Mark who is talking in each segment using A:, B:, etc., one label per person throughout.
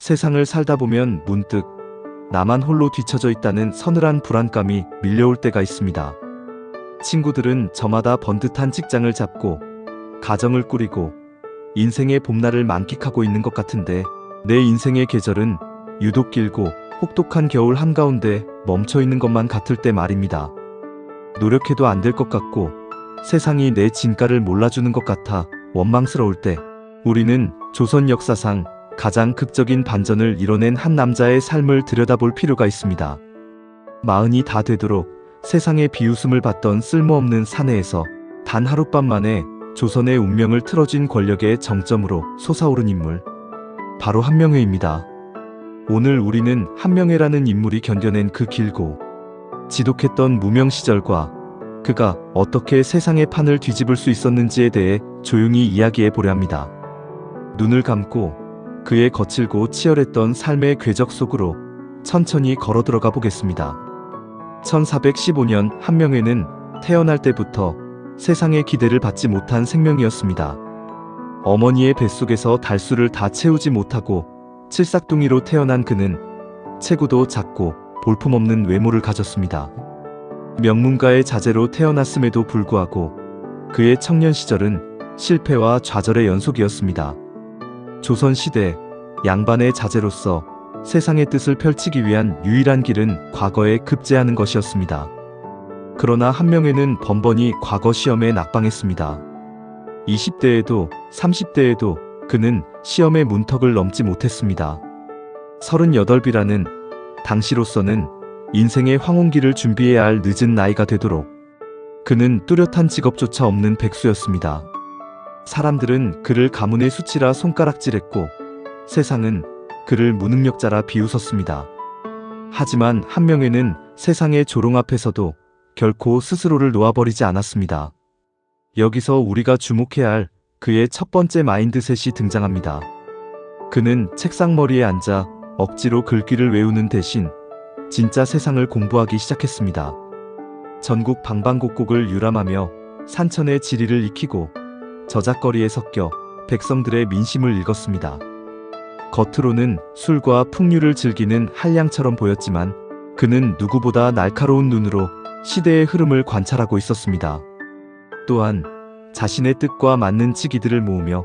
A: 세상을 살다 보면 문득 나만 홀로 뒤처져 있다는 서늘한 불안감이 밀려올 때가 있습니다. 친구들은 저마다 번듯한 직장을 잡고 가정을 꾸리고 인생의 봄날을 만끽하고 있는 것 같은데 내 인생의 계절은 유독 길고 혹독한 겨울 한가운데 멈춰 있는 것만 같을 때 말입니다. 노력해도 안 될 것 같고 세상이 내 진가를 몰라주는 것 같아 원망스러울 때 우리는 조선 역사상 가장 극적인 반전을 이뤄낸 한 남자의 삶을 들여다볼 필요가 있습니다. 마흔이 다 되도록 세상의 비웃음을 받던 쓸모없는 사내에서 단 하룻밤 만에 조선의 운명을 틀어진 권력의 정점으로 솟아오른 인물, 바로 한명회입니다. 오늘 우리는 한명회라는 인물이 견뎌낸 그 길고 지독했던 무명 시절과 그가 어떻게 세상의 판을 뒤집을 수 있었는지에 대해 조용히 이야기해 보려 합니다. 눈을 감고 그의 거칠고 치열했던 삶의 궤적 속으로 천천히 걸어 들어가 보겠습니다. 1415년 한명회는 태어날 때부터 세상의 기대를 받지 못한 생명이었습니다. 어머니의 뱃속에서 달수를 다 채우지 못하고 칠삭둥이로 태어난 그는 체구도 작고 볼품없는 외모를 가졌습니다. 명문가의 자제로 태어났음에도 불구하고 그의 청년 시절은 실패와 좌절의 연속이었습니다. 조선시대 양반의 자제로서 세상의 뜻을 펼치기 위한 유일한 길은 과거에 급제하는 것이었습니다. 그러나 한명회는 번번이 과거 시험에 낙방했습니다. 20대에도 30대에도 그는 시험의 문턱을 넘지 못했습니다. 38이라는 당시로서는 인생의 황혼기를 준비해야 할 늦은 나이가 되도록 그는 뚜렷한 직업조차 없는 백수였습니다. 사람들은 그를 가문의 수치라 손가락질했고 세상은 그를 무능력자라 비웃었습니다. 하지만 한명회는 세상의 조롱 앞에서도 결코 스스로를 놓아버리지 않았습니다. 여기서 우리가 주목해야 할 그의 첫 번째 마인드셋이 등장합니다. 그는 책상머리에 앉아 억지로 글귀를 외우는 대신 진짜 세상을 공부하기 시작했습니다. 전국 방방곡곡을 유람하며 산천의 지리를 익히고 저작거리에 섞여 백성들의 민심을 읽었습니다. 겉으로는 술과 풍류를 즐기는 한량처럼 보였지만 그는 누구보다 날카로운 눈으로 시대의 흐름을 관찰하고 있었습니다. 또한 자신의 뜻과 맞는 치기들을 모으며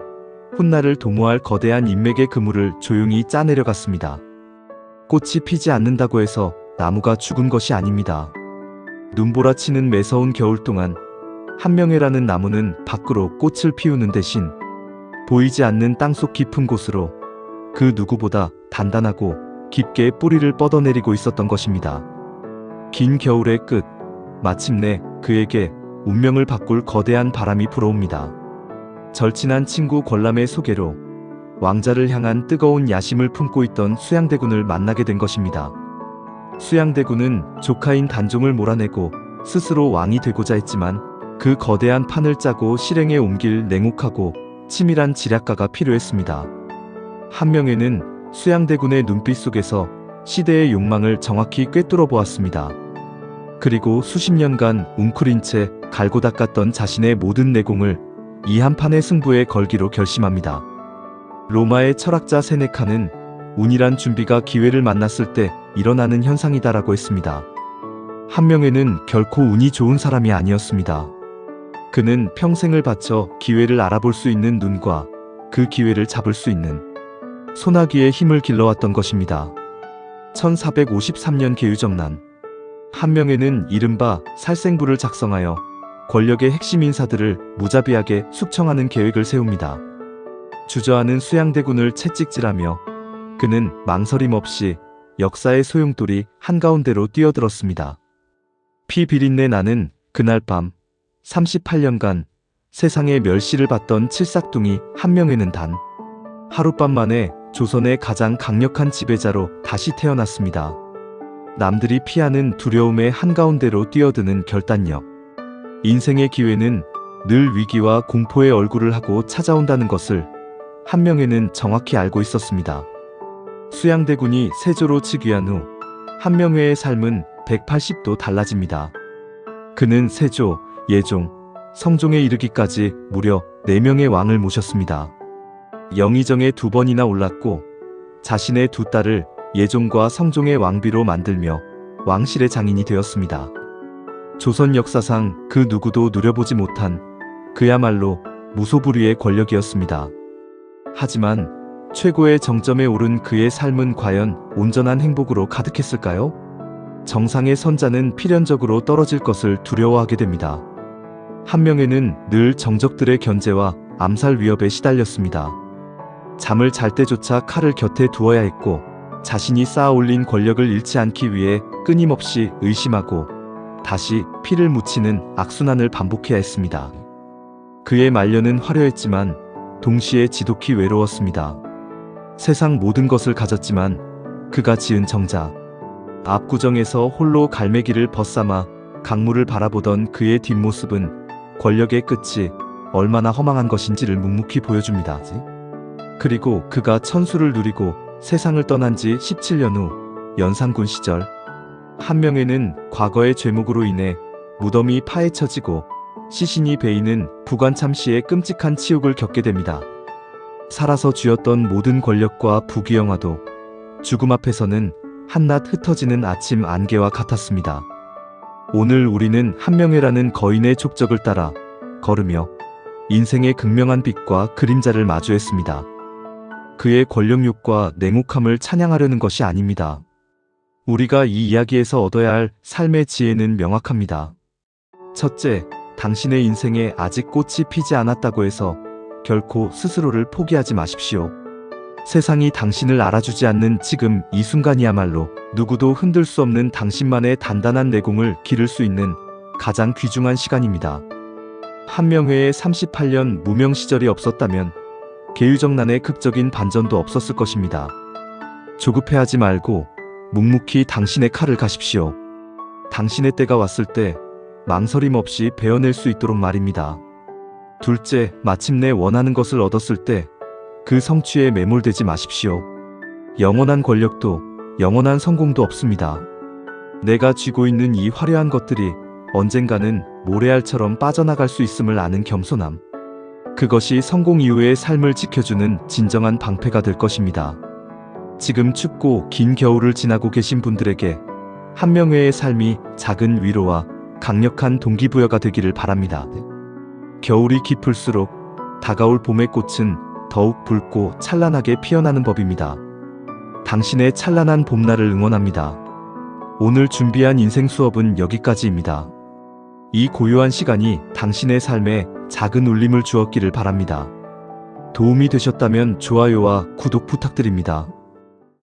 A: 훗날을 도모할 거대한 인맥의 그물을 조용히 짜내려갔습니다. 꽃이 피지 않는다고 해서 나무가 죽은 것이 아닙니다. 눈보라치는 매서운 겨울 동안 한명회라는 나무는 밖으로 꽃을 피우는 대신 보이지 않는 땅속 깊은 곳으로 그 누구보다 단단하고 깊게 뿌리를 뻗어내리고 있었던 것입니다. 긴 겨울의 끝, 마침내 그에게 운명을 바꿀 거대한 바람이 불어옵니다. 절친한 친구 권람의 소개로 왕자를 향한 뜨거운 야심을 품고 있던 수양대군을 만나게 된 것입니다. 수양대군은 조카인 단종을 몰아내고 스스로 왕이 되고자 했지만 그 거대한 판을 짜고 실행에 옮길 냉혹하고 치밀한 지략가가 필요했습니다. 한명회는 수양대군의 눈빛 속에서 시대의 욕망을 정확히 꿰뚫어 보았습니다. 그리고 수십 년간 웅크린 채 갈고 닦았던 자신의 모든 내공을 이 한 판의 승부에 걸기로 결심합니다. 로마의 철학자 세네카는 운이란 준비가 기회를 만났을 때 일어나는 현상이다라고 했습니다. 한명회는 결코 운이 좋은 사람이 아니었습니다. 그는 평생을 바쳐 기회를 알아볼 수 있는 눈과 그 기회를 잡을 수 있는 소나기의 힘을 길러왔던 것입니다. 1453년 계유정난, 한명회는 이른바 살생부를 작성하여 권력의 핵심 인사들을 무자비하게 숙청하는 계획을 세웁니다. 주저하는 수양대군을 채찍질하며 그는 망설임 없이 역사의 소용돌이 한가운데로 뛰어들었습니다. 피 비린내 나는 그날 밤 38년간 세상의 멸시를 받던 칠삭둥이 한명회는 단 하룻밤 만에 조선의 가장 강력한 지배자로 다시 태어났습니다. 남들이 피하는 두려움의 한가운데로 뛰어드는 결단력. 인생의 기회는 늘 위기와 공포의 얼굴을 하고 찾아온다는 것을 한명회는 정확히 알고 있었습니다. 수양대군이 세조로 즉위한 후 한명회의 삶은 180도 달라집니다. 그는 세조, 예종, 성종에 이르기까지 무려 4명의 왕을 모셨습니다. 영의정에 2번이나 올랐고 자신의 두 딸을 예종과 성종의 왕비로 만들며 왕실의 장인이 되었습니다. 조선 역사상 그 누구도 누려보지 못한 그야말로 무소불위의 권력이었습니다. 하지만 최고의 정점에 오른 그의 삶은 과연 온전한 행복으로 가득했을까요? 정상의 선자는 필연적으로 떨어질 것을 두려워하게 됩니다. 한명회는 늘 정적들의 견제와 암살 위협에 시달렸습니다. 잠을 잘 때조차 칼을 곁에 두어야 했고, 자신이 쌓아 올린 권력을 잃지 않기 위해 끊임없이 의심하고 다시 피를 묻히는 악순환을 반복해야 했습니다. 그의 말년은 화려했지만 동시에 지독히 외로웠습니다. 세상 모든 것을 가졌지만 그가 지은 정자 압구정에서 홀로 갈매기를 벗삼아 강물을 바라보던 그의 뒷모습은 권력의 끝이 얼마나 허망한 것인지를 묵묵히 보여줍니다. 그리고 그가 천수를 누리고 세상을 떠난 지 17년 후 연산군 시절, 한명회는 과거의 죄목으로 인해 무덤이 파헤쳐지고 시신이 베이는 부관참시의 끔찍한 치욕을 겪게 됩니다. 살아서 쥐었던 모든 권력과 부귀영화도 죽음 앞에서는 한낱 흩어지는 아침 안개와 같았습니다. 오늘 우리는 한명회라는 거인의 족적을 따라 걸으며 인생의 극명한 빛과 그림자를 마주했습니다. 그의 권력욕과 냉혹함을 찬양하려는 것이 아닙니다. 우리가 이 이야기에서 얻어야 할 삶의 지혜는 명확합니다. 첫째, 당신의 인생에 아직 꽃이 피지 않았다고 해서 결코 스스로를 포기하지 마십시오. 세상이 당신을 알아주지 않는 지금 이 순간이야말로 누구도 흔들 수 없는 당신만의 단단한 내공을 기를 수 있는 가장 귀중한 시간입니다. 한명회의 38년 무명 시절이 없었다면 계유정난의 극적인 반전도 없었을 것입니다. 조급해하지 말고 묵묵히 당신의 칼을 가십시오. 당신의 때가 왔을 때 망설임 없이 베어낼 수 있도록 말입니다. 둘째, 마침내 원하는 것을 얻었을 때 그 성취에 매몰되지 마십시오. 영원한 권력도 영원한 성공도 없습니다. 내가 쥐고 있는 이 화려한 것들이 언젠가는 모래알처럼 빠져나갈 수 있음을 아는 겸손함. 그것이 성공 이후의 삶을 지켜주는 진정한 방패가 될 것입니다. 지금 춥고 긴 겨울을 지나고 계신 분들에게 한명회의 삶이 작은 위로와 강력한 동기부여가 되기를 바랍니다. 겨울이 깊을수록 다가올 봄의 꽃은 더욱 붉고 찬란하게 피어나는 법입니다. 당신의 찬란한 봄날을 응원합니다. 오늘 준비한 인생 수업은 여기까지입니다. 이 고요한 시간이 당신의 삶에 작은 울림을 주었기를 바랍니다. 도움이 되셨다면 좋아요와 구독 부탁드립니다.